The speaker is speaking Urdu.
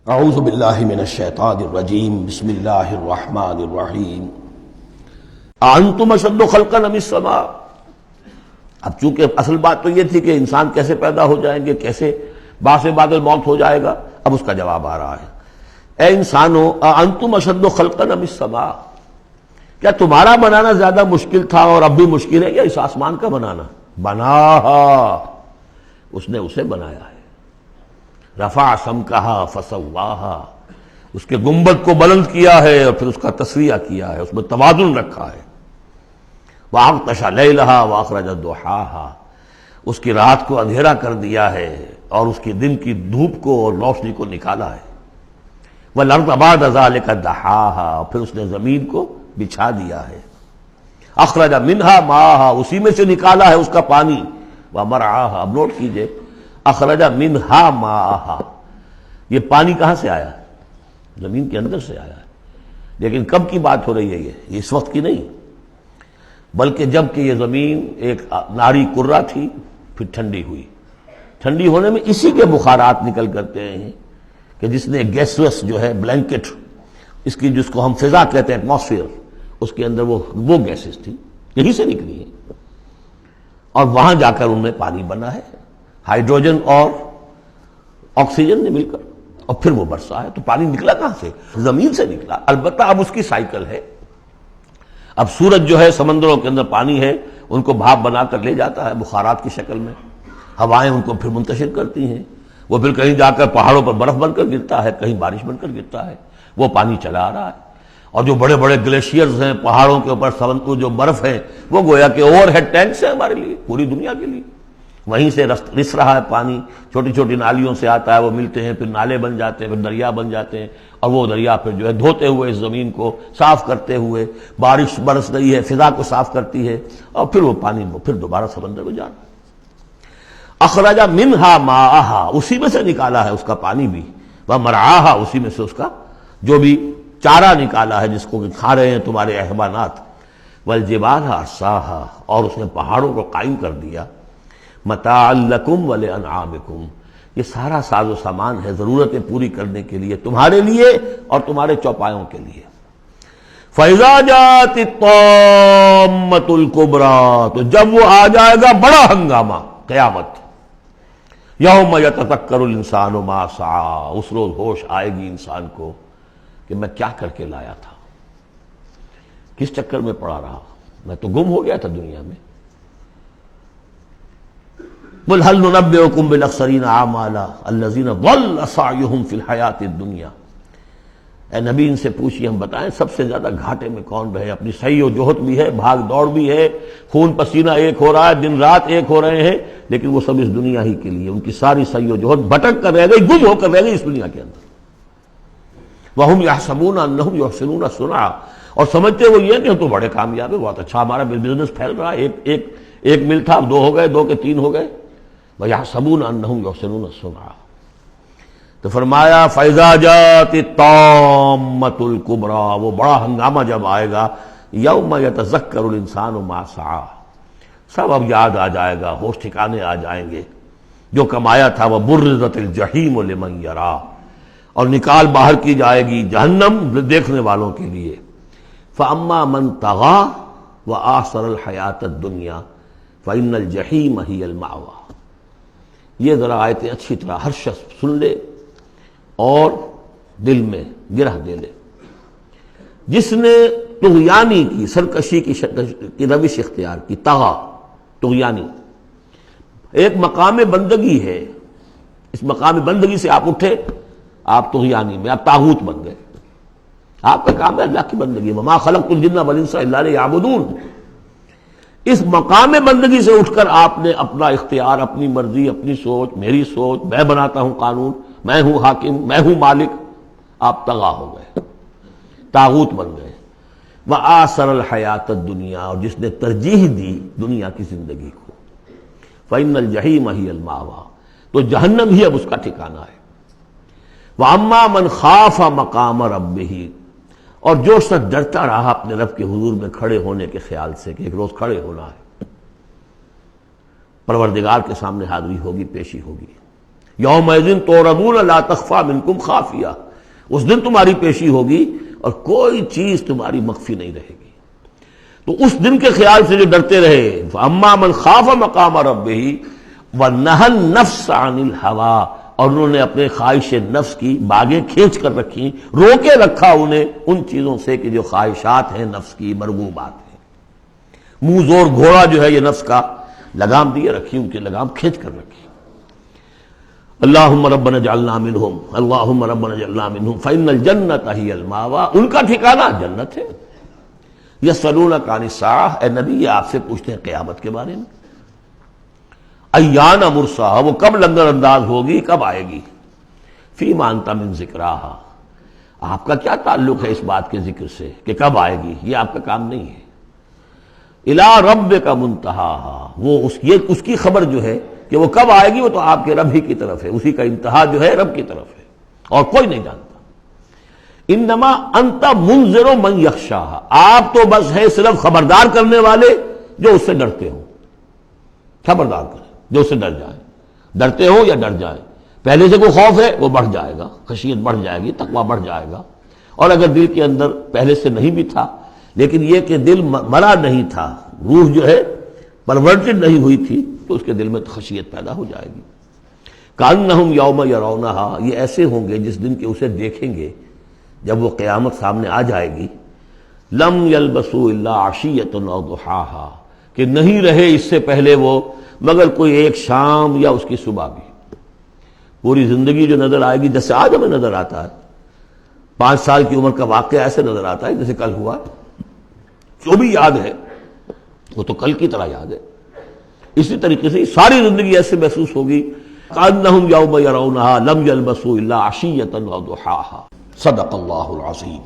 اعوذ باللہ من الشیطان الرجیم بسم اللہ الرحمن الرحیم اانتم اشد خلقا ام السماء۔ اب چونکہ اصل بات تو یہ تھی کہ انسان کیسے پیدا ہو جائیں گے، کیسے باعث بعد الموت ہو جائے گا، اب اس کا جواب آ رہا ہے۔ اے انسانو اانتم اشد خلقا ام السماء، کیا تمہارا بنانا زیادہ مشکل تھا اور اب بھی مشکل ہے یا اس آسمان کا بنانا؟ بناہا، اس نے اسے بنایا ہے۔ رفع سمکہا فسواہا، اس کے گنبد کو بلند کیا ہے اور پھر اس کا تسویہ کیا ہے، اس میں توازن رکھا ہے۔ وَأَغْطَشَ لَيْلَهَا وَأَخْرَجَ ضُحَاهَا، اس کی رات کو اندھیرا کر دیا ہے اور اس کی دن کی دھوپ کو اور روشنی کو نکالا ہے۔ وَالْأَرْضَ بَعْدَ ذَلِكَ دَحَاهَا، اور پھر اس نے زمین کو بچھا دیا ہے۔ أَخْرَجَ مِنْهَا مَاءَهَا، اسی میں سے نکالا ہے اس کا پانی۔ وَمَرْعَاهَا، اب نوٹ کیجئے، اخرج منہا ماءہا، یہ پانی کہاں سے آیا ہے؟ زمین کے اندر سے آیا ہے۔ لیکن کب کی بات ہو رہی ہے؟ یہ اس وقت کی نہیں، بلکہ جب کہ یہ زمین ایک ناری کرہ تھی، پھر ٹھنڈی ہوئی۔ ٹھنڈی ہونے میں اسی کے بخارات نکل کرتے ہیں کہ جس نے گیسوس جو ہے بلینکٹ، اس کی جس کو ہم فضا کہتے ہیں ایٹماسفیئر، اس کے اندر وہ گیسز تھی، یہی سے نکلی ہیں، اور وہاں جا کر ان میں پانی بنا ہے، ہائیڈروجن اور آکسیجن نے مل کر، اور پھر وہ برسا ہے۔ تو پانی نکلا کہاں سے؟ زمین سے نکلا۔ البتہ اب اس کی سائیکل ہے، اب سورج جو ہے سمندروں کے اندر پانی ہے، ان کو بھاپ بنا کر لے جاتا ہے بخارات کی شکل میں، ہوائیں ان کو پھر منتشر کرتی ہیں، وہ پھر کہیں جا کر پہاڑوں پر برف بن کر گرتا ہے، کہیں بارش بن کر گرتا ہے، وہ پانی چلا آ رہا ہے۔ اور جو بڑے بڑے گلیشیئرز ہیں پہاڑوں کے اوپر، سمندر جو برف ہے، وہ گویا کہ اوور ہیڈ ٹینکس ہیں ہمارے لیے، پوری دنیا کے لیے۔ وہیں سے رس رہا ہے پانی، چھوٹی چھوٹی نالیوں سے آتا ہے، وہ ملتے ہیں، پھر نالے بن جاتے ہیں، پھر دریا بن جاتے ہیں، اور وہ دریا پھر جو ہے دھوتے ہوئے اس زمین کو صاف کرتے ہوئے، بارش برس رہی ہے، فضا کو صاف کرتی ہے، اور پھر وہ پانی پھر دوبارہ سمندر میں جانا۔ اخرج منہا ماءہا، اسی میں سے نکالا ہے اس کا پانی بھی، ومرعاہا، اسی میں سے اس کا جو بھی چارہ نکالا ہے جس کو کہ کھا رہے ہیں تمہارے حیوانات۔ والجبال ارساہا، اور اس نے پہاڑوں کو قائم کر دیا۔ متاعا لکم ولانعامکم، یہ سارا ساز و سامان ہے ضرورتیں پوری کرنے کے لیے، تمہارے لیے اور تمہارے چوپایوں کے لیے۔ فَإِذَا جَاءَتِ الطَّامَّةُ الْكُبْرىٰ، تو جب وہ آ جائے گا بڑا ہنگامہ، قیامت۔ یوم یتذکر الانسان ما سعی، اس روز ہوش آئے گی انسان کو کہ میں کیا کر کے لایا تھا، کس چکر میں پڑا رہا، میں تو گم ہو گیا تھا دنیا میں۔ قل هل ننبئكم بالاخسرین اعمالا الذین ضل سعیهم فی الحیاۃ الدنیا، اے نبی ان سے پوچھیے، ہم بتائیں سب سے زیادہ گھاٹے میں کون رہے، اپنی سعی و جہد بھی ہے، بھاگ دوڑ بھی ہے، خون پسینہ ایک ہو رہا ہے، دن رات ایک ہو رہے ہیں، لیکن وہ سب اس دنیا ہی کے لیے، ان کی ساری سعی و جہد بھٹک کر رہ گئی، گم ہو کر رہ گئی اس دنیا کے اندر۔ وَهُمْ يَحْسَبُونَ أَنَّهُمْ يُحْسِنُونَ صُنْعًا، اور سمجھتے وہ یہ کہ ہم تو بڑے کامیاب ہیں، بہت اچھا ہمارا بزنس پھیل رہا ہے، ایک مل تھا اب دو ہو گئے، دو کے تین ہو گئے۔ وَيَحْسَبُونَ أَنَّهُمْ يُحْسِنُونَ صُنْعًا، تو فرمایا فَإِذَا جَاءَتِ الطَّامَّةُ الْكُبْرىٰ، وہ بڑا ہنگامہ جب آئے گا، یوم یتذکر الانسان ما سعی، سب اب یاد آ جائے گا، ہوش ٹھکانے آ جائیں گے، جو کمایا تھا۔ وَبُرِّزَتِ الْجَحِیمُ لِمَن یَرَیٰ، اور نکال باہر کی جائے گی جہنم دیکھنے والوں کے لیے۔ فَأَمَّا مَن طَغَىٰ وَآثَرَ الْحَیَاةَ الدُّنْیَا فَإِنَّ الْجَحِیمَ ہِیَ الْمَأْوَىٰ۔ یہ ذرا آیتیں اچھی طرح ہر شخص سن لے اور دل میں گرہ دے لے۔ جس نے طغیانی کی، سرکشی کی روش اختیار کی، طغا طغیانی، ایک مقام بندگی ہے، اس مقام بندگی سے آپ اٹھے، آپ طغیانی میں، آپ طاغوت بن گئے، آپ کا کام ہے اللہ کی بندگی۔ وما خلقت الجن والانس الا لیعبدون، اس مقام بندگی سے اٹھ کر آپ نے اپنا اختیار، اپنی مرضی، اپنی سوچ، میری سوچ، میں بناتا ہوں قانون، میں ہوں حاکم، میں ہوں مالک، آپ طغا ہو گئے، طاغوت بن گئے۔ وآثر الحیات الدنیا، اور جس نے ترجیح دی دنیا کی زندگی کو، فإن الجحیم ہی المأویٰ، تو جہنم ہی اب اس کا ٹھکانہ ہے۔ وأما من خاف مقام ربہ، اور جو شخص ڈرتا رہا اپنے رب کے حضور میں کھڑے ہونے کے خیال سے کہ ایک روز کھڑے ہونا ہے، پروردگار کے سامنے حاضری ہوگی، پیشی ہوگی۔ یومئذ تعرضون لا تخفی منکم خافیہ، اس دن تمہاری پیشی ہوگی اور کوئی چیز تمہاری مخفی نہیں رہے گی۔ تو اس دن کے خیال سے جو ڈرتے رہے، فاما من خاف مقام ربہ ونہى النفس عن الہویٰ، اور انہوں نے اپنے خواہش نفس کی باغیں کھینچ کر رکھی، روکے رکھا انہیں ان چیزوں سے کہ جو خواہشات ہیں نفس کی، مرغوبات ہیں۔ منہ زور گھوڑا جو ہے یہ نفس کا، لگام دیے رکھی، ان کی لگام کھینچ کر رکھی۔ اللہم ربنا اجعلنا منہم، اللہم ربنا اجعلنا منہم فإن الجنۃ ہی المأویٰ، ان کا ٹھکانہ جنت ہے۔ یسألونک عن الساعہ، اے نبی یہ آپ سے پوچھتے ہیں قیامت کے بارے میں، ایان مرساہا، وہ کب لنگر انداز ہوگی، کب آئے گی، فیما انت من ذکراہا، آپ کا کیا تعلق ہے اس بات کے ذکر سے کہ کب آئے گی، یہ آپ کا کام نہیں ہے۔ الی ربک منتہاہا، وہ اس کی خبر جو ہے کہ وہ کب آئے گی وہ تو آپ کے رب ہی کی طرف ہے، اسی کا انتہا جو ہے رب کی طرف ہے، اور کوئی نہیں جانتا۔ انما انت منذر من یخشاہا، آپ تو بس ہے صرف خبردار کرنے والے جو اس سے ڈرتے ہوں، خبردار کریں جو اس سے ڈر جائیں، ڈرتے ہو یا ڈر جائیں۔ پہلے سے کوئی خوف ہے وہ بڑھ جائے گا، خشیت بڑھ جائے گی، تقویٰ بڑھ جائے گا، اور اگر دل کے اندر پہلے سے نہیں بھی تھا لیکن یہ کہ دل مرا نہیں تھا، روح جو ہے پرورٹڈ نہیں ہوئی تھی، تو اس کے دل میں خشیت پیدا ہو جائے گی۔ کأنہم یوم یرونہا، یہ ایسے ہوں گے جس دن کہ اسے دیکھیں گے جب وہ قیامت سامنے آ جائے گی، لم یلبسوا الا عشیۃ او ضحاہا، کہ نہیں رہے اس سے پہلے وہ مگر کوئی ایک شام یا اس کی صبح بھی۔ پوری زندگی جو نظر آئے گی جیسے آج ہمیں نظر آتا ہے، 5 سال کی عمر کا واقعہ ایسے نظر آتا ہے جیسے کل ہوا، جو بھی یاد ہے وہ تو کل کی طرح یاد ہے۔ اسی طریقے سے ساری زندگی ایسے محسوس ہوگی، کأنہم یوم یرونہا لم یلبسوا الا عشیۃ او ضحاہا۔ صدق اللہ العظیم۔